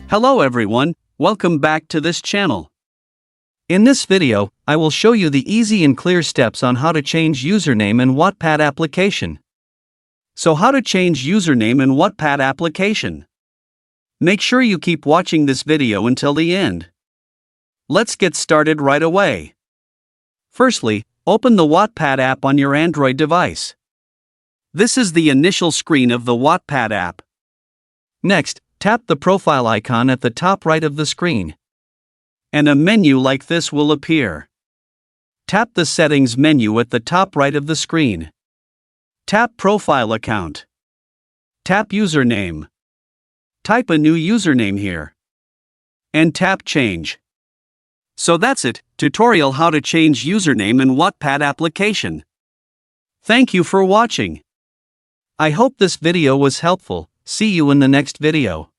Hello everyone, welcome back to this channel. In this video, I will show you the easy and clear steps on how to change username in Wattpad application. So how to change username in Wattpad application? Make sure you keep watching this video until the end. Let's get started right away. Firstly, open the Wattpad app on your Android device. This is the initial screen of the Wattpad app. Next, tap the profile icon at the top right of the screen. And a menu like this will appear. Tap the settings menu at the top right of the screen. Tap profile account. Tap username. Type a new username here. And tap change. So that's it, tutorial how to change username in Wattpad application. Thank you for watching. I hope this video was helpful. See you in the next video.